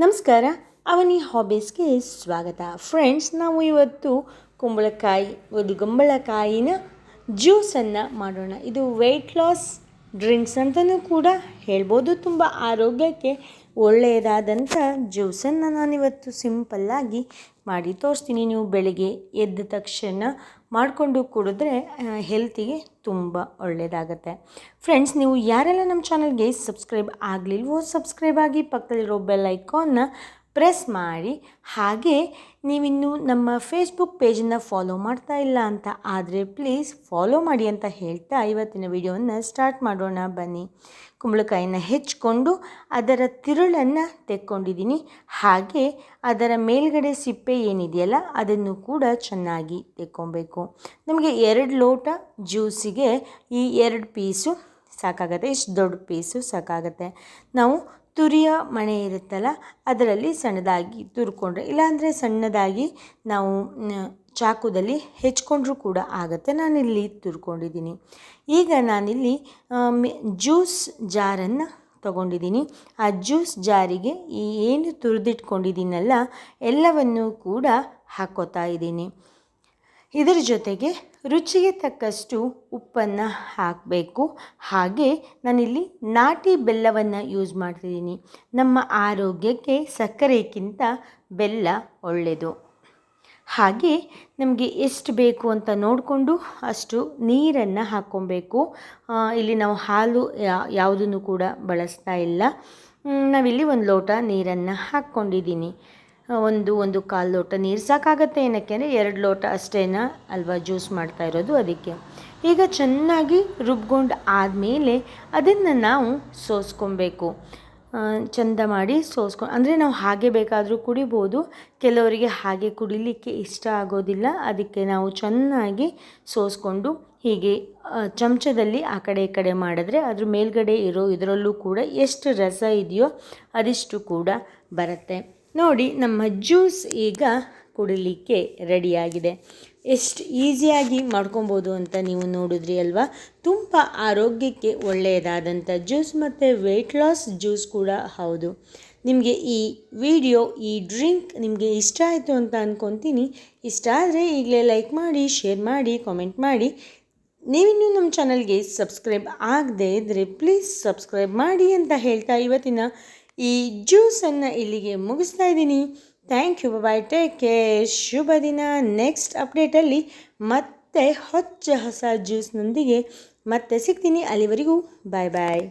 ನಮಸ್ಕಾರ, ಅವನಿ ಹಾಬೀಸ್ಗೆ ಸ್ವಾಗತ. ಫ್ರೆಂಡ್ಸ್, ನಾವು ಇವತ್ತು ಕುಂಬಳಕಾಯಿನ ಜ್ಯೂಸನ್ನು ಮಾಡೋಣ. ಇದು ವೆಯ್ಟ್ ಲಾಸ್ ಡ್ರಿಂಕ್ಸ್ ಅಂತಲೂ ಕೂಡ ಹೇಳ್ಬೋದು. ತುಂಬ ಆರೋಗ್ಯಕ್ಕೆ ಒಳ್ಳೆಯದಾದಂಥ ಜ್ಯೂಸನ್ನು ನಾನಿವತ್ತು ಸಿಂಪಲ್ಲಾಗಿ ಮಾಡಿ ತೋರಿಸ್ತೀನಿ. ನೀವು ಬೆಳಗ್ಗೆ ಎದ್ದ ತಕ್ಷಣ ಮಾಡಿಕೊಂಡು ಕುಡಿದ್ರೆ ಹೆಲ್ತಿಗೆ ತುಂಬ ಒಳ್ಳೆಯದಾಗತ್ತೆ. ಫ್ರೆಂಡ್ಸ್, ನೀವು ಯಾರೆಲ್ಲ ನಮ್ಮ ಚಾನಲ್ಗೆ ಸಬ್ಸ್ಕ್ರೈಬ್ ಆಗಲಿಲ್ವೋ ಸಬ್ಸ್ಕ್ರೈಬ್ ಆಗಿ, ಪಕ್ಕದಲ್ಲಿರೋ ಬೆಲ್ ಐಕಾನ್ನ ಪ್ರೆಸ್ ಮಾಡಿ. ಹಾಗೆ ನೀವಿನ್ನೂ ನಮ್ಮ ಫೇಸ್ಬುಕ್ ಪೇಜನ್ನು ಫಾಲೋ ಮಾಡ್ತಾ ಇಲ್ಲ ಅಂತ ಆದರೆ ಪ್ಲೀಸ್ ಫಾಲೋ ಮಾಡಿ ಅಂತ ಹೇಳ್ತಾ ಇವತ್ತಿನ ವಿಡಿಯೋವನ್ನು ಸ್ಟಾರ್ಟ್ ಮಾಡೋಣ ಬನ್ನಿ. ಕುಂಬಳಕಾಯಿನ ಹೆಚ್ಚಿಕೊಂಡು ಅದರ ತಿರುಳನ್ನು ತೆಕ್ಕೊಂಡಿದ್ದೀನಿ. ಹಾಗೆ ಅದರ ಮೇಲ್ಗಡೆ ಸಿಪ್ಪೆ ಏನಿದೆಯಲ್ಲ ಅದನ್ನು ಕೂಡ ಚೆನ್ನಾಗಿ ತೆಕ್ಕೊಬೇಕು. ನಮಗೆ 2 ಲೋಟ ಜ್ಯೂಸಿಗೆ ಈ 2 ಪೀಸು ಸಾಕಾಗುತ್ತೆ. ಇಷ್ಟು ದೊಡ್ಡ ಪೀಸು ಸಾಕಾಗುತ್ತೆ. ನಾವು ತುರಿಯ ಮಣೆ ಇರುತ್ತಲ್ಲ ಅದರಲ್ಲಿ ಸಣ್ಣದಾಗಿ ತುರ್ಕೊಂಡ್ರೆ, ಇಲ್ಲಾಂದರೆ ಸಣ್ಣದಾಗಿ ನಾವು ಚಾಕುದಲ್ಲಿ ಹೆಚ್ಕೊಂಡ್ರೂ ಕೂಡ ಆಗುತ್ತೆ. ನಾನಿಲ್ಲಿ ತುರ್ಕೊಂಡಿದ್ದೀನಿ. ಈಗ ನಾನಿಲ್ಲಿ ಜ್ಯೂಸ್ ಜಾರನ್ನು ತಗೊಂಡಿದ್ದೀನಿ. ಆ ಜ್ಯೂಸ್ ಜಾರಿಗೆ ಈ ಏನು ತುರಿದಿಟ್ಕೊಂಡಿದ್ದೀನಲ್ಲ ಎಲ್ಲವನ್ನೂ ಕೂಡ ಹಾಕ್ಕೋತಾ ಇದ್ದೀನಿ. ಇದರ ಜೊತೆಗೆ ರುಚಿಗೆ ತಕ್ಕಷ್ಟು ಉಪ್ಪನ್ನು ಹಾಕಬೇಕು. ಹಾಗೆ ನಾನಿಲ್ಲಿ ನಾಟಿ ಬೆಲ್ಲವನ್ನು ಯೂಸ್ ಮಾಡ್ತಿದ್ದೀನಿ. ನಮ್ಮ ಆರೋಗ್ಯಕ್ಕೆ ಸಕ್ಕರೆಗಿಂತ ಬೆಲ್ಲ ಒಳ್ಳೆಯದು. ಹಾಗೆ ನಮಗೆ ಎಷ್ಟು ಬೇಕು ಅಂತ ನೋಡಿಕೊಂಡು ಅಷ್ಟು ನೀರನ್ನು ಹಾಕ್ಕೊಬೇಕು. ಇಲ್ಲಿ ನಾವು ಹಾಲು ಯಾವುದನ್ನು ಕೂಡ ಬಳಸ್ತಾ ಇಲ್ಲ. ನಾವಿಲ್ಲಿ 1 ಲೋಟ ನೀರನ್ನು ಹಾಕ್ಕೊಂಡಿದ್ದೀನಿ. ಒಂದು ಕಾಲು ಲೋಟ ನೀರು ಸಾಕಾಗುತ್ತೆ. ಏನಕ್ಕೆ ಅಂದರೆ 2 ಲೋಟ ಅಷ್ಟೇನ ಅಲ್ವಾ ಜ್ಯೂಸ್ ಮಾಡ್ತಾ ಇರೋದು, ಅದಕ್ಕೆ. ಈಗ ಚೆನ್ನಾಗಿ ರುಬ್ಕೊಂಡು ಆದಮೇಲೆ ಅದನ್ನು ನಾವು ಸೋಸ್ಕೊಬೇಕು. ಚೆಂದ ಮಾಡಿ ಅಂದರೆ ನಾವು ಹಾಗೆ ಬೇಕಾದರೂ ಕುಡಿಬೋದು. ಕೆಲವರಿಗೆ ಹಾಗೆ ಕುಡಿಲಿಕ್ಕೆ ಇಷ್ಟ ಆಗೋದಿಲ್ಲ. ಅದಕ್ಕೆ ನಾವು ಚೆನ್ನಾಗಿ ಸೋಸ್ಕೊಂಡು ಹೀಗೆ ಚಮಚದಲ್ಲಿ ಆ ಕಡೆ ಈ ಕಡೆ ಮಾಡಿದ್ರೆ ಅದ್ರ ಮೇಲ್ಗಡೆ ಇರೋ ಇದರಲ್ಲೂ ಕೂಡ ಎಷ್ಟು ರಸ ಇದೆಯೋ ಅದಿಷ್ಟು ಕೂಡ ಬರುತ್ತೆ. ನೋಡಿ, ನಮ್ಮ ಜ್ಯೂಸ್ ಈಗ ಕುಡಿಲಿಕ್ಕೆ ರೆಡಿಯಾಗಿದೆ. ಎಷ್ಟು ಈಸಿಯಾಗಿ ಮಾಡ್ಕೊಬೋದು ಅಂತ ನೀವು ನೋಡಿದ್ರಿ ಅಲ್ವಾ. ತುಂಬ ಆರೋಗ್ಯಕ್ಕೆ ಒಳ್ಳೆಯದಾದಂಥ ಜ್ಯೂಸ್ ಮತ್ತು ವೆಯ್ಟ್ ಲಾಸ್ ಜ್ಯೂಸ್ ಕೂಡ ಹೌದು. ನಿಮಗೆ ಈ ವಿಡಿಯೋ, ಈ ಡ್ರಿಂಕ್ ನಿಮಗೆ ಇಷ್ಟ ಆಯಿತು ಅಂತ ಅಂದ್ಕೊತೀನಿ. ಇಷ್ಟ ಆದರೆ ಈಗಲೇ ಲೈಕ್ ಮಾಡಿ, ಶೇರ್ ಮಾಡಿ, ಕಾಮೆಂಟ್ ಮಾಡಿ. ನೀವಿನ್ನೂ ನಮ್ಮ ಚಾನಲ್ಗೆ ಸಬ್ಸ್ಕ್ರೈಬ್ ಆಗದೇ ಇದ್ದರೆ ಪ್ಲೀಸ್ ಸಬ್ಸ್ಕ್ರೈಬ್ ಮಾಡಿ ಅಂತ ಹೇಳ್ತಾ ಇವತ್ತಿನ ಈ ಜ್ಯೂಸನ್ನು ಇಲ್ಲಿಗೆ ಮುಗಿಸ್ತಾ ಇದ್ದೀನಿ. Thank you, bye, take care, ಶುಭ ದಿನ. ನೆಕ್ಸ್ಟ್ ಅಪ್ಡೇಟಲ್ಲಿ ಮತ್ತೆ ಹೊಸ ಜ್ಯೂಸ್ನೊಂದಿಗೆ ಮತ್ತೆ ಸಿಗ್ತೀನಿ. ಅಲ್ಲಿವರೆಗೂ ಬಾಯ್ ಬಾಯ್.